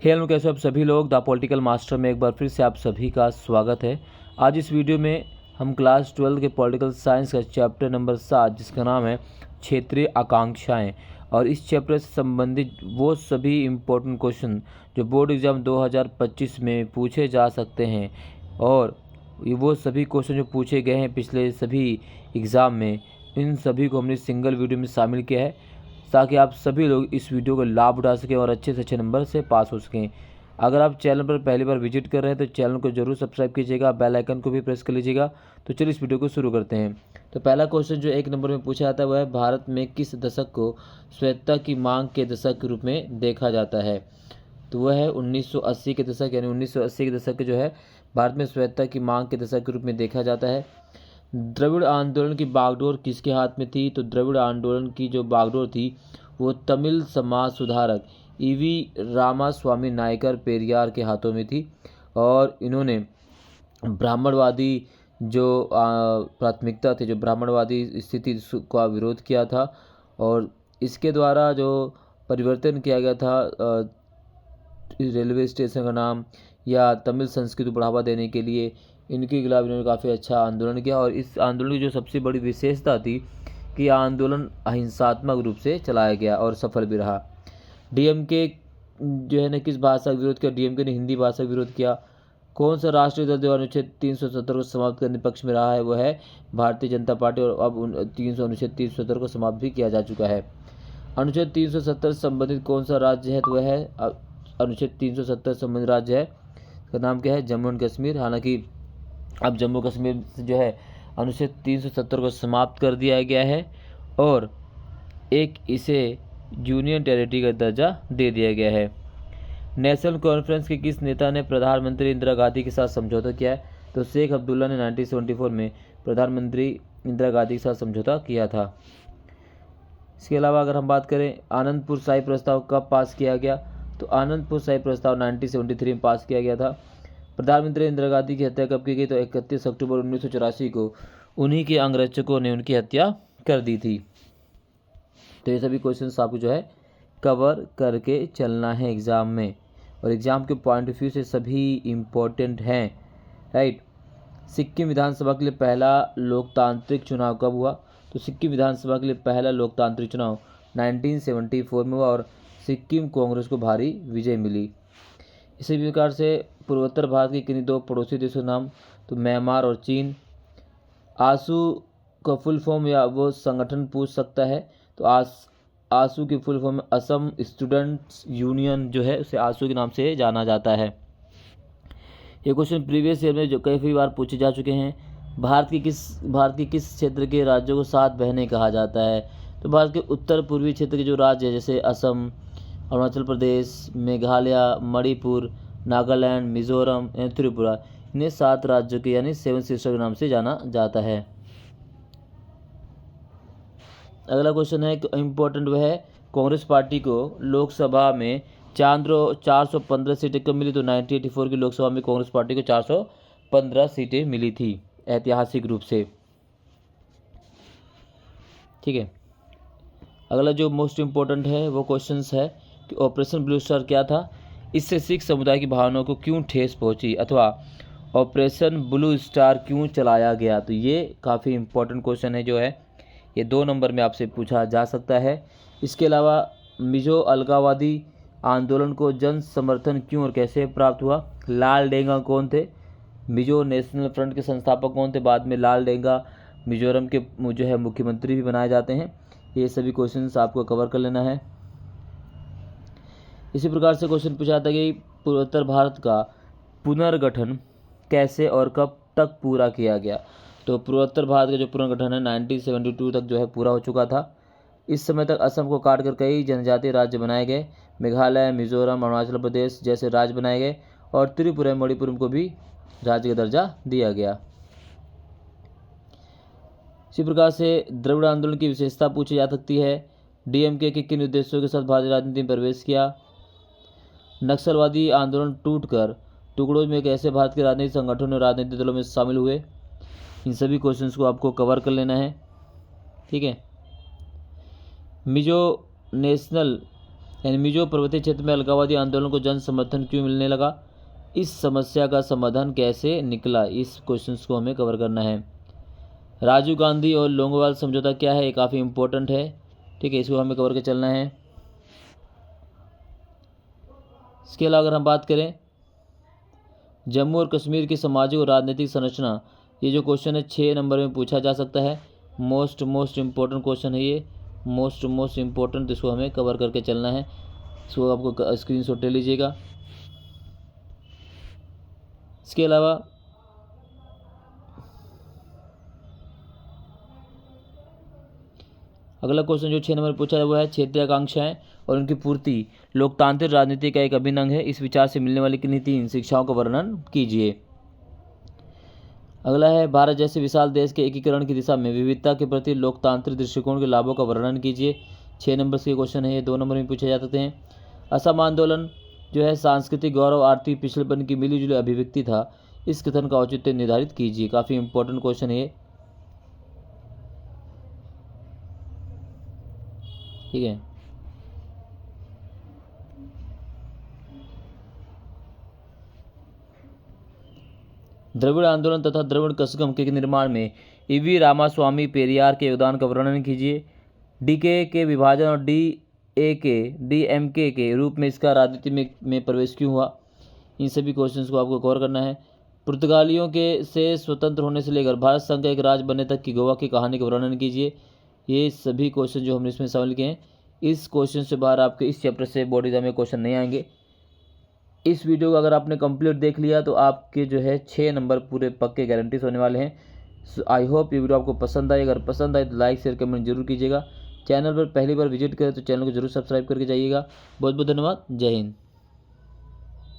Hello, कैसे हो आप सभी लोग। द पॉलिटिकल मास्टर में एक बार फिर से आप सभी का स्वागत है। आज इस वीडियो में हम क्लास 12 के पॉलिटिकल साइंस का चैप्टर नंबर 7 जिसका नाम है क्षेत्रीय आकांक्षाएं, और इस चैप्टर से संबंधित वो सभी इम्पोर्टेंट क्वेश्चन जो बोर्ड एग्ज़ाम 2025 में पूछे जा सकते हैं, और वो सभी क्वेश्चन जो पूछे गए हैं पिछले सभी एग्ज़ाम में, इन सभी को हमने सिंगल वीडियो में शामिल किया है ताकि आप सभी लोग इस वीडियो का लाभ उठा सकें और अच्छे से अच्छे नंबर से पास हो सकें। अगर आप चैनल पर पहली बार विजिट कर रहे हैं तो चैनल को जरूर सब्सक्राइब कीजिएगा, बेल आइकन को भी प्रेस कर लीजिएगा। तो चलिए इस वीडियो को शुरू करते हैं। तो पहला क्वेश्चन जो 1 नंबर में पूछा जाता है वह है, भारत में किस दशक को स्वायत्तता की मांग के दशक के रूप में देखा जाता है। तो वह है 1980 के दशक, यानी 1980 के दशक जो है भारत में स्वायत्तता की मांग के दशक के रूप में देखा जाता है। द्रविड़ आंदोलन की बागडोर किसके हाथ में थी। तो द्रविड़ आंदोलन की जो बागडोर थी वो तमिल समाज सुधारक ईवी रामास्वामी नायकर पेरियार के हाथों में थी, और इन्होंने ब्राह्मणवादी जो प्राथमिकता थी, जो ब्राह्मणवादी स्थिति का विरोध किया था, और इसके द्वारा जो परिवर्तन किया गया था रेलवे स्टेशन का नाम या तमिल संस्कृति को बढ़ावा देने के लिए, इनके खिलाफ इन्होंने काफ़ी अच्छा आंदोलन किया। और इस आंदोलन की जो सबसे बड़ी विशेषता थी कि आंदोलन अहिंसात्मक रूप से चलाया गया और सफल भी रहा। डीएमके जो है ना किस भाषा का विरोध किया। डीएमके ने हिंदी भाषा का विरोध किया। कौन सा राष्ट्रीय दल जो अनुच्छेद 370 को समाप्त करने पक्ष में रहा है वह है भारतीय जनता पार्टी, और अब अनुच्छेद 370 को समाप्त भी किया जा चुका है। अनुच्छेद 370 संबंधित कौन सा राज्य है तो वह है अनुच्छेद 370 संबंधित राज्य है, इसका नाम क्या है, जम्मू एंड कश्मीर। हालांकि अब जम्मू कश्मीर जो है अनुच्छेद 370 को समाप्त कर दिया गया है और एक इसे यूनियन टेरिटरी का दर्जा दे दिया गया है। नेशनल कॉन्फ्रेंस के किस नेता ने प्रधानमंत्री इंदिरा गांधी के साथ समझौता किया है। तो शेख अब्दुल्ला ने 1974 में प्रधानमंत्री इंदिरा गांधी के साथ समझौता किया था। इसके अलावा अगर हम बात करें आनंदपुर शाही प्रस्ताव कब पास किया गया, तो आनंदपुर शाही प्रस्ताव 1973 में पास किया गया था। प्रधानमंत्री इंदिरा गांधी की हत्या कब की गई, तो 31 अक्टूबर 1984 को उन्हीं के अंगरक्षकों ने उनकी हत्या कर दी थी। तो ये सभी क्वेश्चंस आपको जो है कवर करके चलना है एग्ज़ाम में, और एग्ज़ाम के पॉइंट ऑफ व्यू से सभी इम्पोर्टेंट हैं, राइट। सिक्किम विधानसभा के लिए पहला लोकतांत्रिक चुनाव कब हुआ। तो सिक्किम विधानसभा के लिए पहला लोकतांत्रिक चुनाव 1974 में हुआ और सिक्किम कांग्रेस को भारी विजय मिली। इसी प्रकार से पूर्वोत्तर भारत के किन्हीं 2 पड़ोसी देशों नाम, तो म्यांमार और चीन। आसू का फुल फॉर्म या वो संगठन पूछ सकता है, तो आसू की full form Assam students union जो है उसे आसू के नाम से जाना जाता है। ये क्वेश्चन प्रीवियस ईयर में जो कई बार पूछे जा चुके हैं। भारत के किस क्षेत्र के राज्यों को 7 बहनें कहा जाता है। तो भारत के उत्तर पूर्वी क्षेत्र के जो राज्य है जैसे असम, अरुणाचल प्रदेश, मेघालय, मणिपुर, नागालैंड, मिजोरम एवं त्रिपुरा, इन्हें 7 राज्यों के यानी 7 सिस्टर के नाम से जाना जाता है। अगला क्वेश्चन है इम्पोर्टेंट, वह है कांग्रेस पार्टी को लोकसभा में 415 सीटें कब मिली। तो 1984 की लोकसभा में कांग्रेस पार्टी को 415 सीटें मिली थी ऐतिहासिक रूप से, ठीक है। अगला जो मोस्ट इम्पोर्टेंट है वो क्वेश्चंस है कि ऑपरेशन ब्लू स्टार क्या था, इससे सिख समुदाय की भावनाओं को क्यों ठेस पहुंची, अथवा ऑपरेशन ब्लू स्टार क्यों चलाया गया। तो ये काफ़ी इम्पोर्टेंट क्वेश्चन है जो है ये 2 नंबर में आपसे पूछा जा सकता है। इसके अलावा मिजो अलगाववादी आंदोलन को जन समर्थन क्यों और कैसे प्राप्त हुआ। लाल डेंगा कौन थे, मिजो नेशनल फ्रंट के संस्थापक कौन थे। बाद में लाल डेंगा मिजोरम के जो है मुख्यमंत्री भी बनाए जाते हैं। ये सभी क्वेश्चंस आपको कवर कर लेना है। इसी प्रकार से क्वेश्चन पूछा जाता है कि पूर्वोत्तर भारत का पुनर्गठन कैसे और कब तक पूरा किया गया। तो पूर्वोत्तर भारत का जो पुनर्गठन है 1972 तक जो है पूरा हो चुका था। इस समय तक असम को काटकर कई जनजातीय राज्य बनाए गए, मेघालय, मिजोरम, अरुणाचल प्रदेश जैसे राज्य बनाए गए, और त्रिपुरा मणिपुर को भी राज्य का दर्जा दिया गया। इसी प्रकार से द्रविड़ आंदोलन की विशेषता पूछी जा सकती है। डीएमके के किन उद्देश्यों के साथ भारतीय राजनीति में प्रवेश किया। नक्सलवादी आंदोलन टूटकर टुकड़ों में कैसे भारत के राजनीतिक संगठनों और राजनीतिक दलों में शामिल हुए। इन सभी क्वेश्चंस को आपको कवर कर लेना है, ठीक है। मिजो नेशनल यानी मिजो पर्वतीय क्षेत्र में अलगाववादी आंदोलन को जन समर्थन क्यों मिलने लगा, इस समस्या का समाधान कैसे निकला, इस क्वेश्चन को हमें कवर करना है। राजीव गांधी और लोंगोवाल समझौता क्या है, ये काफ़ी इंपॉर्टेंट है, ठीक है, इसको हमें कवर कर चलना है। इसके अलावा अगर हम बात करें जम्मू और कश्मीर की सामाजिक और राजनीतिक संरचना, ये जो क्वेश्चन है 6 नंबर में पूछा जा सकता है। मोस्ट इम्पोर्टेंट क्वेश्चन है ये, मोस्ट इम्पोर्टेंट, इसको हमें कवर करके चलना है। इसको आपको स्क्रीनशॉट ले लीजिएगा। इसके अलावा अगला क्वेश्चन जो 6 नंबर पूछा है वो है क्षेत्रीय आकांक्षाएं और उनकी पूर्ति लोकतांत्रिक राजनीति का एक अभिन्न अंग है, इस विचार से मिलने वाली किन्हीं 3 शिक्षाओं का वर्णन कीजिए। अगला है भारत जैसे विशाल देश के एकीकरण की दिशा में विविधता के प्रति लोकतांत्रिक दृष्टिकोण के लाभों का वर्णन कीजिए। 6 नंबर के क्वेश्चन है, ये 2 नंबर में पूछे जा सकते हैं। असम आंदोलन जो है सांस्कृतिक गौरव आर्थिक पिछड़ेपन की मिलीजुली अभिव्यक्ति था, इस कथन का औचित्य निर्धारित कीजिए। काफ़ी इंपॉर्टेंट क्वेश्चन है, ठीक है। द्रविड़ आंदोलन तथा द्रविड़ कसगम के निर्माण में ईवी रामास्वामी पेरियार के योगदान का वर्णन कीजिए। डीके के विभाजन और डीएमके के रूप में इसका राजनीति में प्रवेश क्यों हुआ, इन सभी क्वेश्चंस को आपको कवर करना है। पुर्तगालियों के से स्वतंत्र होने से लेकर भारत संघ का एक राज्य बनने तक की गोवा की कहानी का वर्णन कीजिए। ये सभी क्वेश्चन जो हमने इसमें शामिल किए हैं, इस क्वेश्चन से बाहर आपके इस चैप्टर से बोर्ड एग्जाम में क्वेश्चन नहीं आएंगे। इस वीडियो को अगर आपने कंप्लीट देख लिया तो आपके जो है 6 नंबर पूरे पक्के गारंटीज होने वाले हैं। आई होप ये वीडियो आपको पसंद आए, अगर पसंद आए तो लाइक शेयर कमेंट जरूर कीजिएगा। चैनल पर पहली बार विजिट करें तो चैनल को जरूर सब्सक्राइब करके जाइएगा। बहुत बहुत धन्यवाद, जय हिंद।